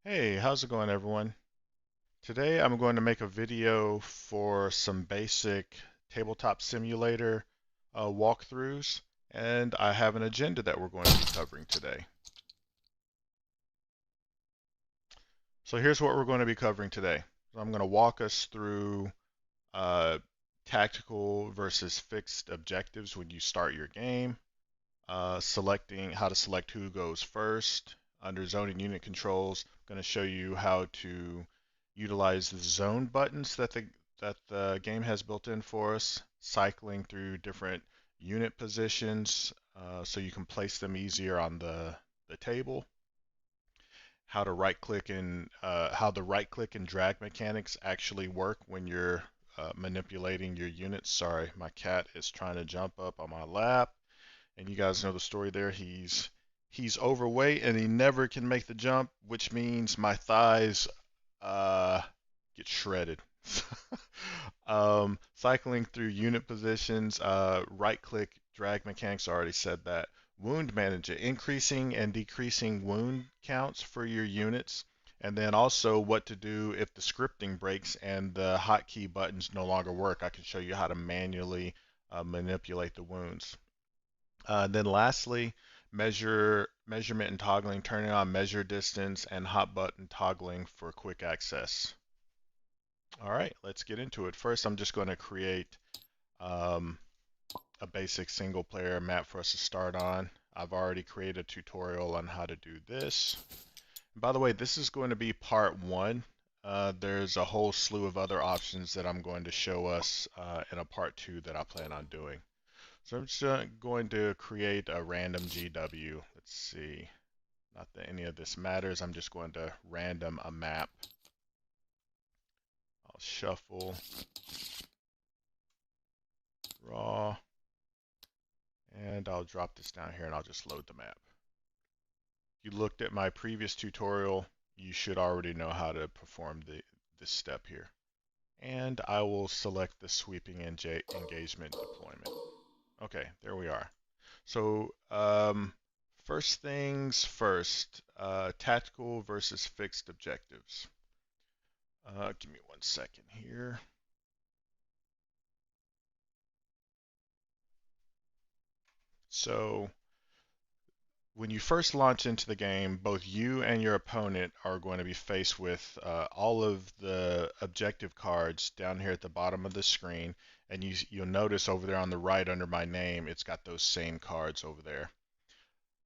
Hey, how's it going, everyone? Today I'm going to make a video for some basic tabletop simulator walkthroughs, and I have an agenda that we're going to be covering today. So here's what we're going to be covering today. I'm going to walk us through uh, tactical versus fixed objectives when you start your game, selecting how to select who goes first. Under zoning unit controls, I'm going to show you how to utilize the zone buttons that the game has built in for us, cycling through different unit positions so you can place them easier on the table. How to right click and how the right click and drag mechanics actually work when you're manipulating your units. Sorry, my cat is trying to jump up on my lap. And you guys know the story there. He's overweight and he never can make the jump, which means my thighs uh, get shredded. Cycling through unit positions, right click, drag mechanics, I already said that. Wound manager, increasing and decreasing wound counts for your units. And then also what to do if the scripting breaks and the hotkey buttons no longer work. I can show you how to manually manipulate the wounds. Then lastly, measurement and toggling, turning on measure distance and hot button toggling for quick access. All right, let's get into it. First, I'm just going to create um, a basic single player map for us to start on. I've already created a tutorial on how to do this. And by the way, this is going to be part one. There's a whole slew of other options that I'm going to show us in a part two that I plan on doing. So I'm just going to create a random GW. Let's see. Not that any of this matters. I'm just going to random a map. I'll shuffle, raw, and I'll drop this down here and I'll just load the map. If you looked at my previous tutorial, you should already know how to perform this step here. And I will select the sweeping engagement deployment. Okay, there we are. So first things first, tactical versus fixed objectives. Give me 1 second here. So when you first launch into the game, both you and your opponent are going to be faced with all of the objective cards down here at the bottom of the screen. And you'll notice over there on the right under my name, it's got those same cards over there.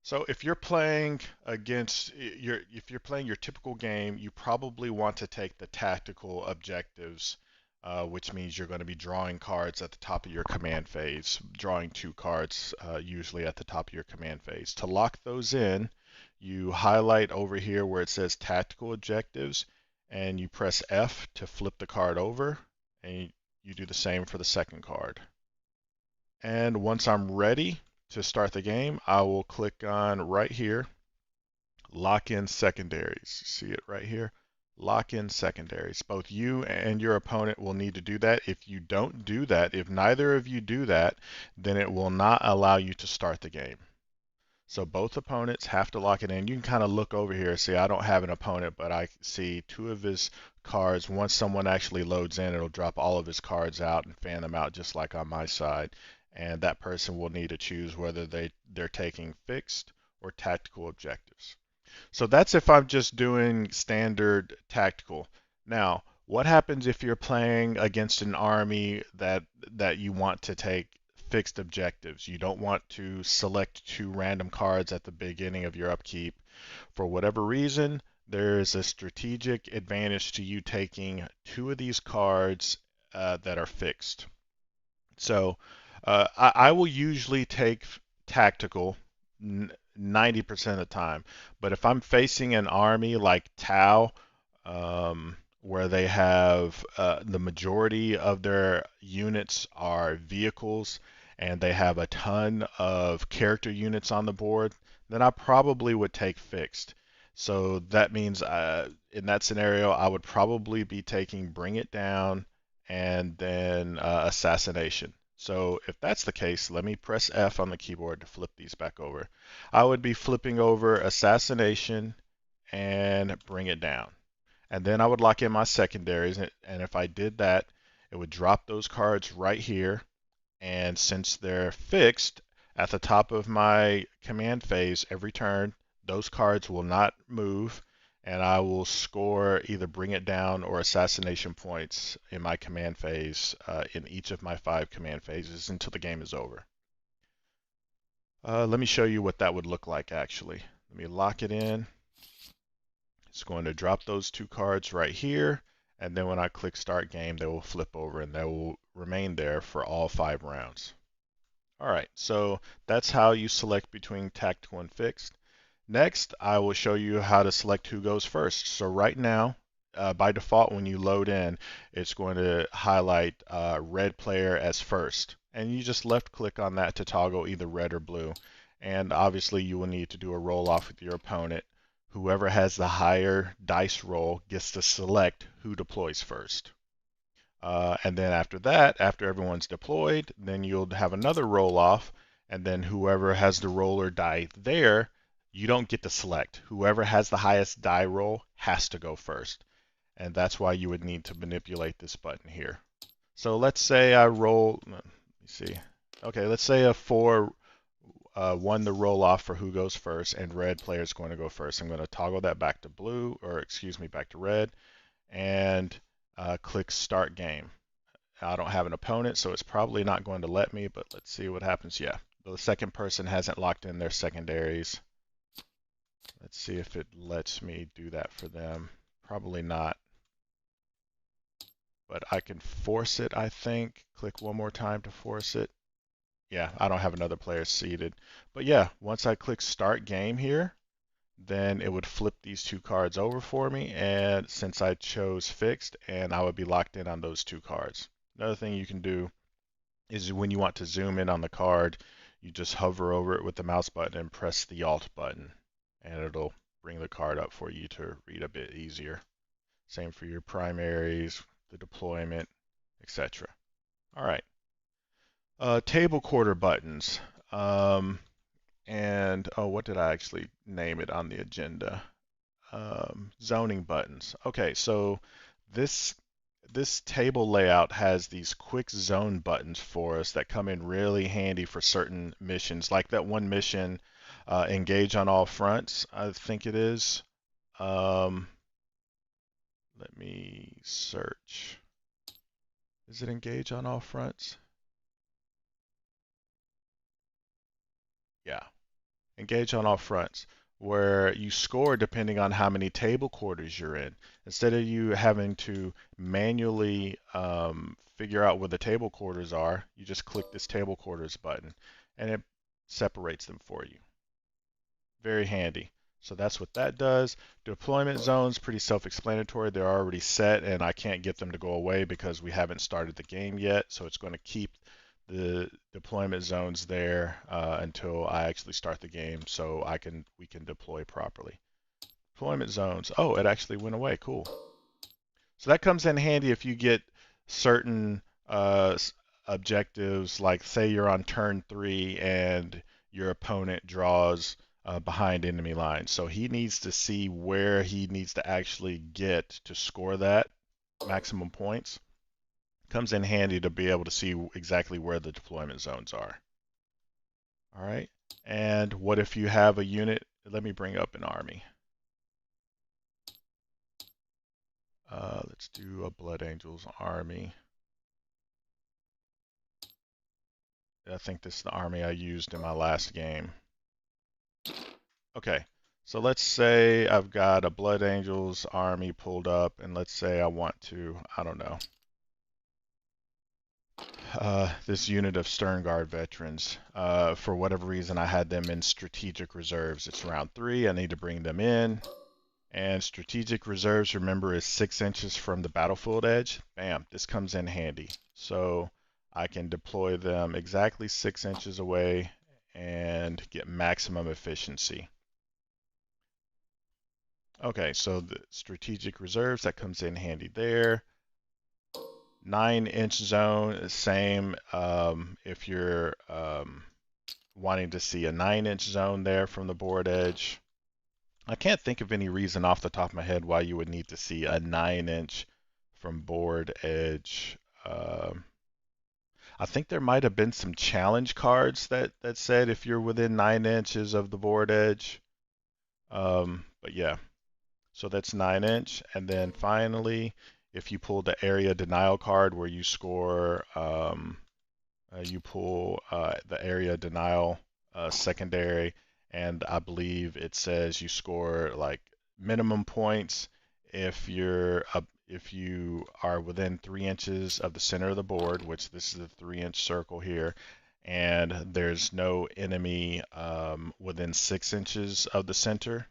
So if you're playing your typical game, you probably want to take the tactical objectives, which means you're going to be drawing cards at the top of your command phase, drawing 2 cards usually at the top of your command phase. To lock those in, you highlight over here where it says tactical objectives, and you press F to flip the card over, and you do the same for the second card. And once I'm ready to start the game, I will click on right here, lock in secondaries. See it right here? Lock in secondaries. Both you and your opponent will need to do that. If you don't do that, if neither of you do that, then it will not allow you to start the game. So both opponents have to lock it in. You can kind of look over here. See, I don't have an opponent, but I see 2 of his cards. Once someone actually loads in, it'll drop all of his cards out and fan them out just like on my side. And that person will need to choose whether they're taking fixed or tactical objectives. So that's if I'm just doing standard tactical. Now, what happens if you're playing against an army that you want to take fixed objectives? You don't want to select 2 random cards at the beginning of your upkeep. For whatever reason, there is a strategic advantage to you taking 2 of these cards that are fixed. So I will usually take tactical 90% of the time. But if I'm facing an army like Tau, where they have the majority of their units are vehicles and they have a ton of character units on the board, then I probably would take fixed. So that means in that scenario, I would probably be taking Bring It Down and then Assassination. So if that's the case, let me press F on the keyboard to flip these back over. I would be flipping over Assassination and bring it down. And then I would lock in my secondaries, and if I did that, it would drop those cards right here. And since they're fixed at the top of my command phase every turn, those cards will not move, and I will score either bring it down or assassination points in my command phase in each of my 5 command phases until the game is over. Let me show you what that would look like actually. Let me lock it in. It's going to drop those 2 cards right here, and then when I click start game, they will flip over and they will remain there for all 5 rounds. All right, so that's how you select between tactical and fixed. Next, I will show you how to select who goes first. So right now, by default, when you load in, it's going to highlight red player as first. And you just left click on that to toggle either red or blue. And obviously you will need to do a roll off with your opponent. Whoever has the higher dice roll gets to select who deploys first. And then after that, after everyone's deployed, then you'll have another roll off, and then whoever has the roller die there, you don't get to select. Whoever has the highest die roll has to go first. And that's why you would need to manipulate this button here. So let's say I roll, let me see. Okay, let's say a 4 won the roll off for who goes first, and red player is going to go first. I'm going to toggle that back to blue, or excuse me, back to red, and click start game. I don't have an opponent, so it's probably not going to let me, but let's see what happens. Yeah, the second person hasn't locked in their secondaries. Let's see if it lets me do that for them. Probably not. But I can force it, I think. Click one more time to force it. Yeah, I don't have another player seated. But yeah, once I click start game here, then it would flip these 2 cards over for me, and since I chose fixed, and I would be locked in on those 2 cards. Another thing you can do is when you want to zoom in on the card, you just hover over it with the mouse button and press the Alt button, and it'll bring the card up for you to read a bit easier. Same for your primaries, the deployment, etc. All right. Table quarter buttons. And oh, what did I actually name it on the agenda? Zoning buttons. Okay, so this table layout has these quick zone buttons for us that come in really handy for certain missions, like that one mission, engage on all fronts, I think it is. Let me search. Is it engage on all fronts? Yeah, engage on all fronts, where you score depending on how many table quarters you're in. Instead of you having to manually figure out where the table quarters are, you just click this table quarters button and it separates them for you. Very handy. So that's what that does. Deployment zones, pretty self-explanatory. They're already set and I can't get them to go away because we haven't started the game yet. So it's going to keep the deployment zones there until I actually start the game, so we can deploy properly. Deployment zones. Oh, it actually went away. Cool. So that comes in handy if you get certain objectives, like say you're on turn 3 and your opponent draws behind enemy lines. So he needs to see where he needs to actually get to score that maximum points. Comes in handy to be able to see exactly where the deployment zones are. All right. And what if you have a unit? Let me bring up an army. Let's do a Blood Angels army. I think this is the army I used in my last game. Okay. So let's say I've got a Blood Angels army pulled up, and let's say I want to, I don't know, this unit of Stern Guard veterans. For whatever reason, I had them in strategic reserves. It's round 3. I need to bring them in. And strategic reserves, remember, is 6 inches from the battlefield edge. Bam, this comes in handy. So I can deploy them exactly 6 inches away and get maximum efficiency. Okay, so the strategic reserves, that comes in handy there. 9-inch zone, same if you're wanting to see a 9-inch zone there from the board edge. I can't think of any reason off the top of my head why you would need to see a 9-inch from board edge. Um, I think there might have been some challenge cards that said if you're within 9 inches of the board edge. But yeah, so that's 9 inch. And then finally, if you pull the area denial card where you score, you pull the area denial secondary, and I believe it says you score like minimum points if you are within 3 inches of the center of the board, which this is a 3 inch circle here, and there's no enemy within 6 inches of the center.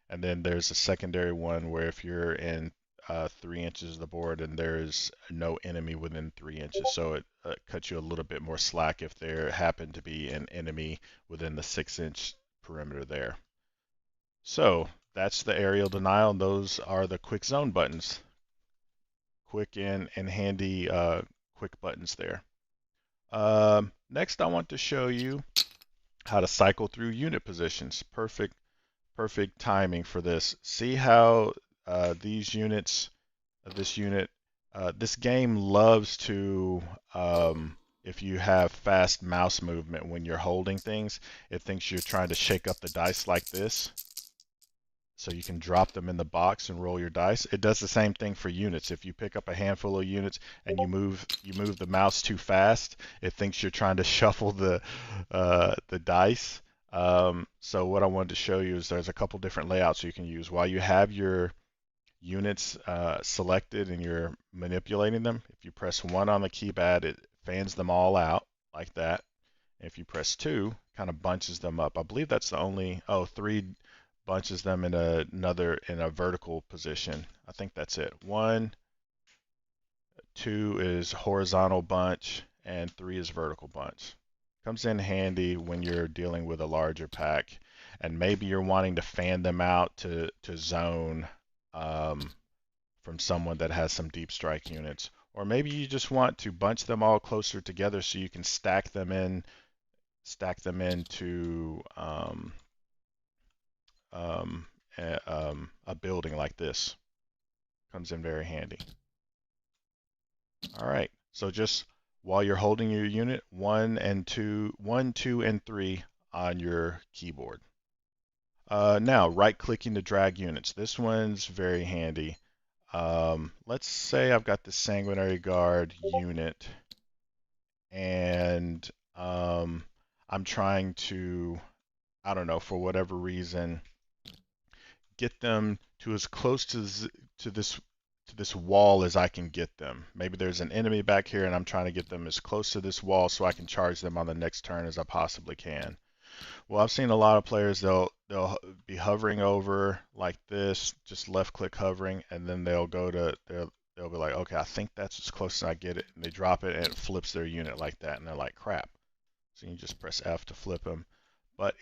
And then there's a secondary one where if you're in 3 inches of the board and there's no enemy within 3 inches, so it cuts you a little bit more slack if there happened to be an enemy within the 6 inch perimeter there. So that's the aerial denial, and those are the quick zone buttons. Quick and handy quick buttons there. Next, I want to show you how to cycle through unit positions. Perfect timing for this. See how these units, this unit, this game loves to, if you have fast mouse movement when you're holding things, it thinks you're trying to shake up the dice like this. So you can drop them in the box and roll your dice. It does the same thing for units. If you pick up a handful of units and you move the mouse too fast, it thinks you're trying to shuffle the dice. So what I wanted to show you is there's a couple different layouts you can use. While you have your units selected and you're manipulating them, if you press 1 on the keypad, it fans them all out like that. If you press 2, kind of bunches them up. I believe that's the only, 3 bunches them in a vertical position. I think that's it. 1, 2 is horizontal bunch, and 3 is vertical bunch. Comes in handy when you're dealing with a larger pack, and maybe you're wanting to fan them out to zone from someone that has some deep strike units. Or maybe you just want to bunch them all closer together so you can stack them into a building like this. Comes in very handy. All right, so just while you're holding your unit, 1, 2, and 3 on your keyboard. Now, right-clicking to drag units. This one's very handy. Let's say I've got the Sanguinary Guard unit, and I'm trying to, I don't know, for whatever reason, get them to as close to this wall as I can get them. Maybe there's an enemy back here, and I'm trying to get them as close to this wall so I can charge them on the next turn as I possibly can. Well, I've seen a lot of players, they'll be hovering over like this, just left click hovering, and then they'll be like, okay, I think that's as close as I get it, and they drop it and it flips their unit like that, and they're like, crap. So you just press F to flip them. But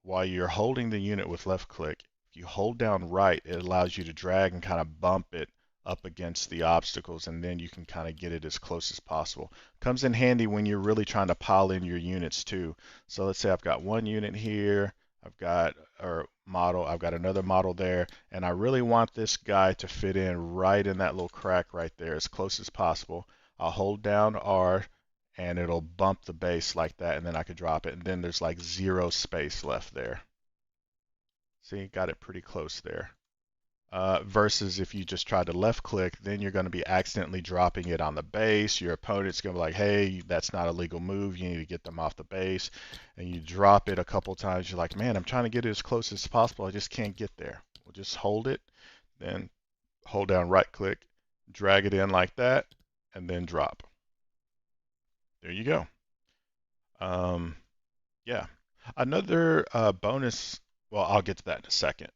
while you're holding the unit with left click, if you hold down right, it allows you to drag and kind of bump it up against the obstacles, and then you can kind of get it as close as possible. Comes in handy when you're really trying to pile in your units too. So let's say I've got one unit here, I've got another model there, and I really want this guy to fit in right in that little crack right there as close as possible. I'll hold down R and it'll bump the base like that, and then I could drop it, and then there's like 0 space left there. See, got it pretty close there. Versus if you just try to left click, then you're going to be accidentally dropping it on the base. Your opponent's going to be like, hey, that's not a legal move. You need to get them off the base. And you drop it a couple times. You're like, man, I'm trying to get it as close as possible. I just can't get there. We'll just hold it, then hold down right click, drag it in like that, and then drop. There you go. Yeah. Another bonus, well, I'll get to that in a second.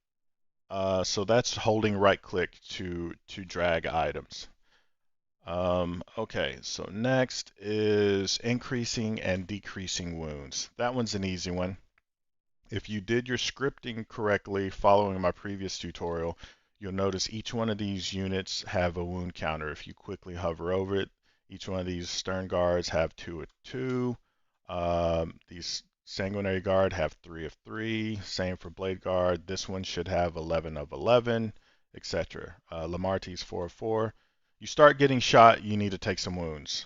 So that's holding right click to drag items. Okay, so next is increasing and decreasing wounds. That one's an easy one. If you did your scripting correctly following my previous tutorial, you'll notice each one of these units have a wound counter. If you quickly hover over it, each one of these stern guards have 2 at 2. These Sanguinary Guard have 3 of 3. Same for Blade Guard. This one should have 11 of 11, etc. Lamartie's 4 of 4. You start getting shot, you need to take some wounds.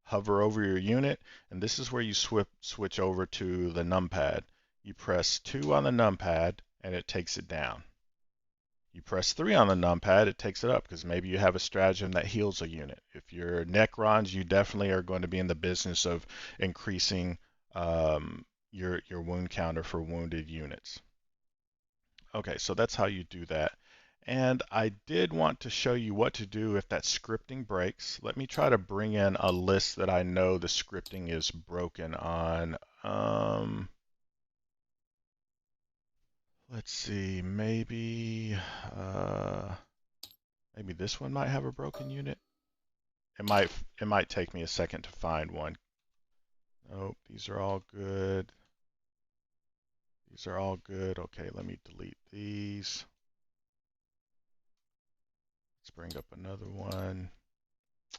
Hover over your unit, and this is where you switch over to the numpad. You press 2 on the numpad, and it takes it down. You press 3 on the numpad, it takes it up, because maybe you have a stratagem that heals a unit. If you're Necrons, you definitely are going to be in the business of increasing your wound counter for wounded units. Okay, so that's how you do that. And I did want to show you what to do if that scripting breaks. Let me try to bring in a list that I know the scripting is broken on. Let's see, maybe maybe this one might have a broken unit. It might take me a second to find one. Nope, these are all good. These are all good. Okay, let me delete these. Let's bring up another one.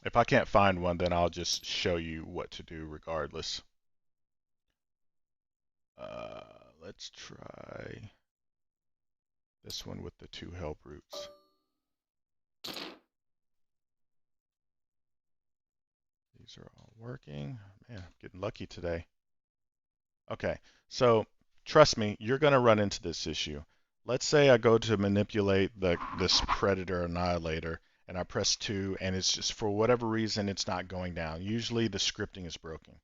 If I can't find one, then I'll just show you what to do regardless. Let's try this one with the 2 help roots. These are all working. Man, I'm getting lucky today. Okay, so trust me, you're going to run into this issue. Let's say I go to manipulate this Predator Annihilator, and I press 2, and it's just, for whatever reason, it's not going down. Usually the scripting is broken.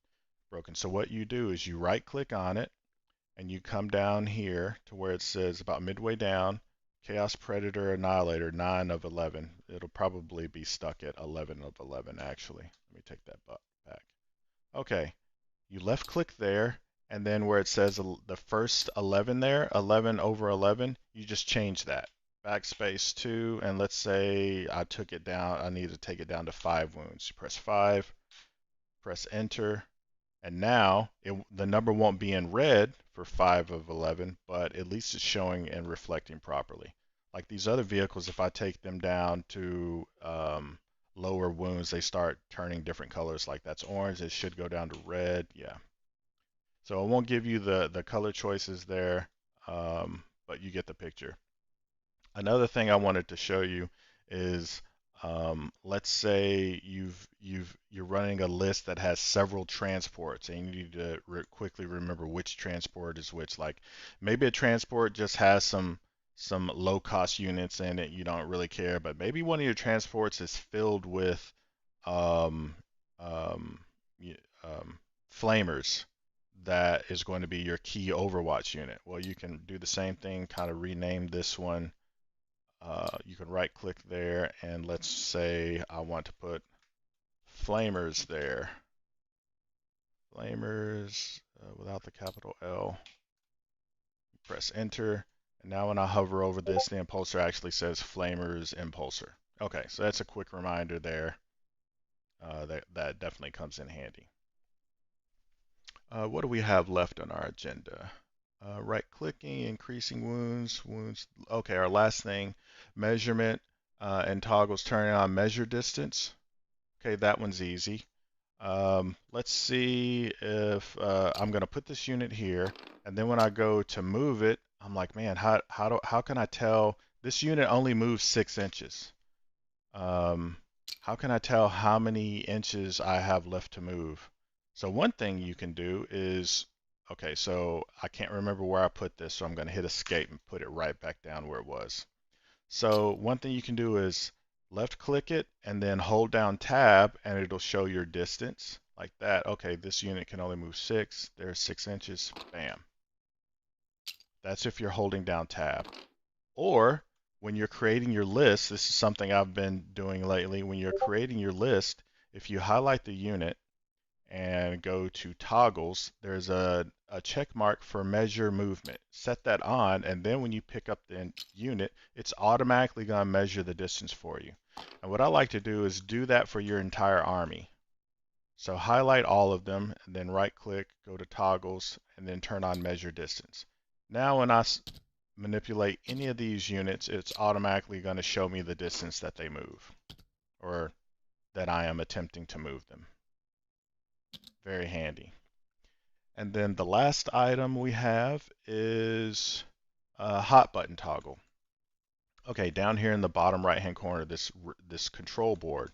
So what you do is you right-click on it, and you come down here to where it says about midway down, Chaos Predator Annihilator, 9 of 11. It'll probably be stuck at 11 of 11, actually. Let me take that back. Okay, you left click there, and then where it says the first 11 there, 11 over 11, you just change that. Backspace 2, and let's say I took it down, I need to take it down to 5 wounds. You press 5, press enter, and now the number won't be in red for 5 of 11, but at least it's showing and reflecting properly. Like these other vehicles, if I take them down to lower wounds, they start turning different colors. Like that's orange, it should go down to red. Yeah. So I won't give you the color choices there, but you get the picture. Another thing I wanted to show you is let's say you're running a list that has several transports, and you need to quickly remember which transport is which. Like maybe a transport just has some low cost units in it, you don't really care, but maybe one of your transports is filled with um, um, flamers that is going to be your key Overwatch unit. Well, you can do the same thing, kind of rename this one. You can right click there, and let's say I want to put flamers there. Flamers without the capital L. Press enter, and now when I hover over this, the impulsor actually says flamers impulsor. Okay, so that's a quick reminder there. That definitely comes in handy. What do we have left on our agenda? Right-clicking, increasing wounds. Okay, our last thing, measurement and toggles turning on measure distance. Okay, that one's easy. Let's see if I'm going to put this unit here, and then when I go to move it, I'm like, man, how can I tell this unit only moves 6 inches? How can I tell how many inches I have left to move? So one thing you can do is, okay, so I can't remember where I put this, so I'm going to hit escape and put it right back down where it was. So one thing you can do is left click it and then hold down tab, and it'll show your distance like that. Okay, this unit can only move 6. There's 6 inches. Bam. That's if you're holding down tab. Or when you're creating your list, this is something I've been doing lately. When you're creating your list, if you highlight the unit and go to toggles, there's a check mark for measure movement. Set that on, and then when you pick up the unit, it's automatically going to measure the distance for you. And what I like to do is do that for your entire army. So highlight all of them, and then right click, go to toggles, and then turn on measure distance. Now when I manipulate any of these units, it's automatically going to show me the distance that they move, or that I am attempting to move them. Very handy. And then the last item we have is a hot button toggle. Okay, down here in the bottom right hand corner, this control board.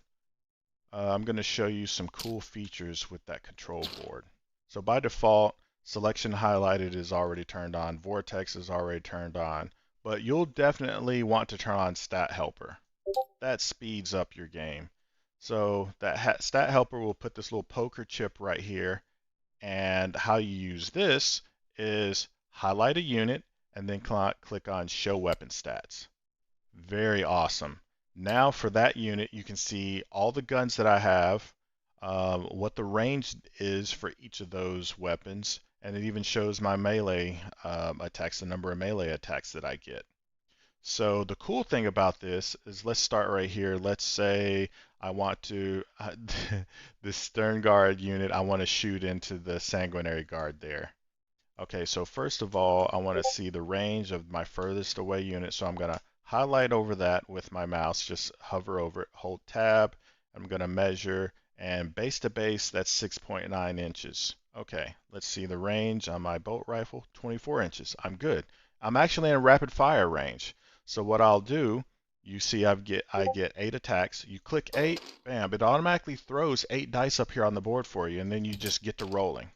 I'm going to show you some cool features with that control board. So by default, selection highlighted is already turned on, vortex is already turned on, but you'll definitely want to turn on stat helper. That speeds up your game. So that stat helper will put this little poker chip right here, and how you use this is highlight a unit and then click on show weapon stats. Very awesome. Now for that unit, you can see all the guns that I have, what the range is for each of those weapons, and it even shows my melee attacks, the number of melee attacks that I get. So the cool thing about this is, let's start right here. Let's say I want to, this Stern Guard unit, I want to shoot into the Sanguinary Guard there. Okay, so first of all, I want to see the range of my furthest away unit, so I'm going to highlight over that with my mouse, just hover over it, hold tab, I'm going to measure, and base to base, that's 6.9 inches. Okay, let's see the range on my bolt rifle, 24 inches. I'm good. I'm actually in rapid fire range. So what I'll do, you see I get 8 attacks. You click 8, bam, it automatically throws 8 dice up here on the board for you, and then you just get to rolling.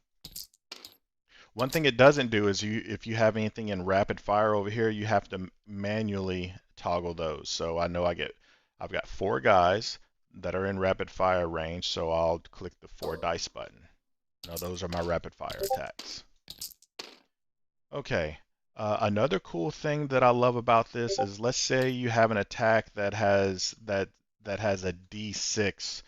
One thing it doesn't do is, if you have anything in rapid fire over here, you have to manually toggle those. So I know I've got 4 guys that are in rapid fire range, so I'll click the 4 dice button. Now those are my rapid fire attacks. Okay, another cool thing that I love about this is, let's say you have an attack that has a D6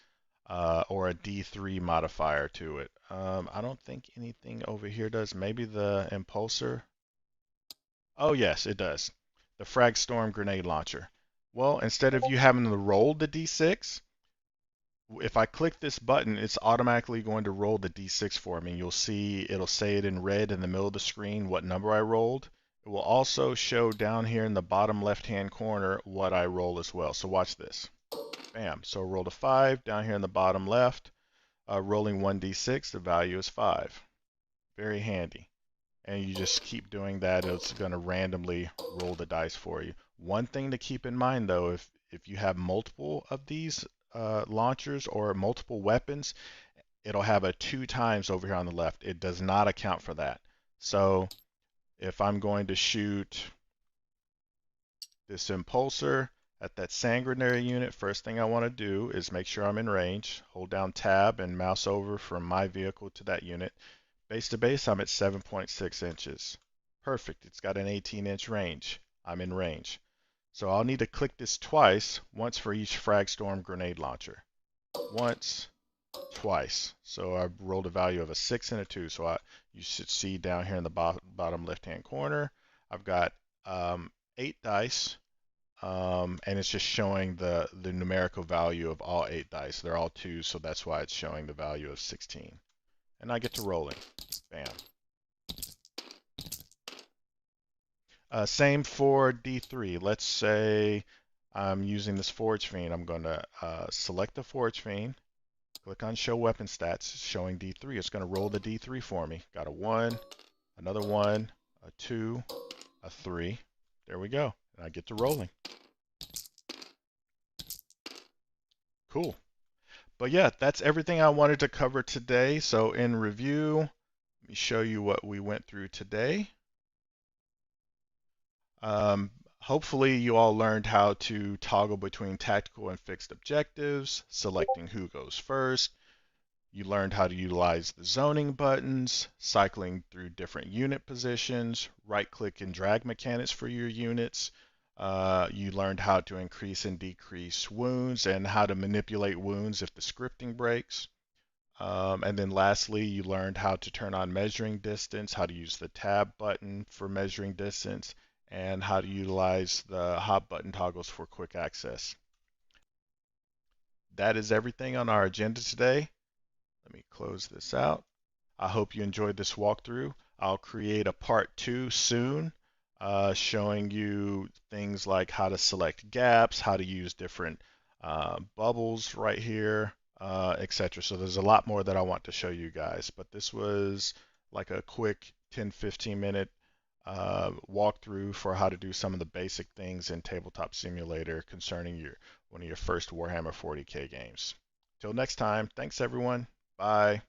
or a D3 modifier to it. I don't think anything over here does. Maybe the impulsor. Oh yes, it does. The Frag Storm grenade launcher. Well, instead of you having to roll the D6, if I click this button, it's automatically going to roll the D6 for me. You'll see it'll say it in red in the middle of the screen what number I rolled. It will also show down here in the bottom left-hand corner what I roll as well. So watch this. Bam. So rolled a 5 down here in the bottom left. Rolling 1d6, the value is 5. Very handy. And you just keep doing that. It's going to randomly roll the dice for you. One thing to keep in mind, though, if you have multiple of these launchers or multiple weapons, it'll have a 2 times over here on the left. It does not account for that. So if I'm going to shoot this impulsor at that sanguinary unit, first thing I want to do is make sure I'm in range. Hold down tab and mouse over from my vehicle to that unit. Base to base, I'm at 7.6 inches. Perfect. It's got an 18-inch range. I'm in range. So I'll need to click this twice, once for each Frag Storm grenade launcher. Once, twice. So I rolled a value of a 6 and a 2. So you should see down here in the bottom left-hand corner, I've got 8 dice. And it's just showing the numerical value of all 8 dice. They're all 2s, so that's why it's showing the value of 16. And I get to rolling. Bam. Same for D3. Let's say I'm using this Forge Fiend. I'm going to select the Forge Fiend, click on Show Weapon Stats, showing D3. It's going to roll the D3 for me. Got a 1, another 1, a 2, a 3. There we go. And I get to rolling. Cool. But yeah, that's everything I wanted to cover today. So in review, let me show you what we went through today. Hopefully you all learned how to toggle between tactical and fixed objectives, selecting who goes first. You learned how to utilize the zoning buttons, cycling through different unit positions, right-click and drag mechanics for your units. You learned how to increase and decrease wounds and how to manipulate wounds if the scripting breaks. And then lastly, you learned how to turn on measuring distance, how to use the tab button for measuring distance, and how to utilize the hot button toggles for quick access. That is everything on our agenda today. Let me close this out. I hope you enjoyed this walkthrough. I'll create a part 2 soon, showing you things like how to select gaps, how to use different bubbles right here, etc. So there's a lot more that I want to show you guys, but this was like a quick 10-15 minute walkthrough for how to do some of the basic things in Tabletop Simulator concerning one of your first Warhammer 40K games. Till next time, thanks everyone. Bye.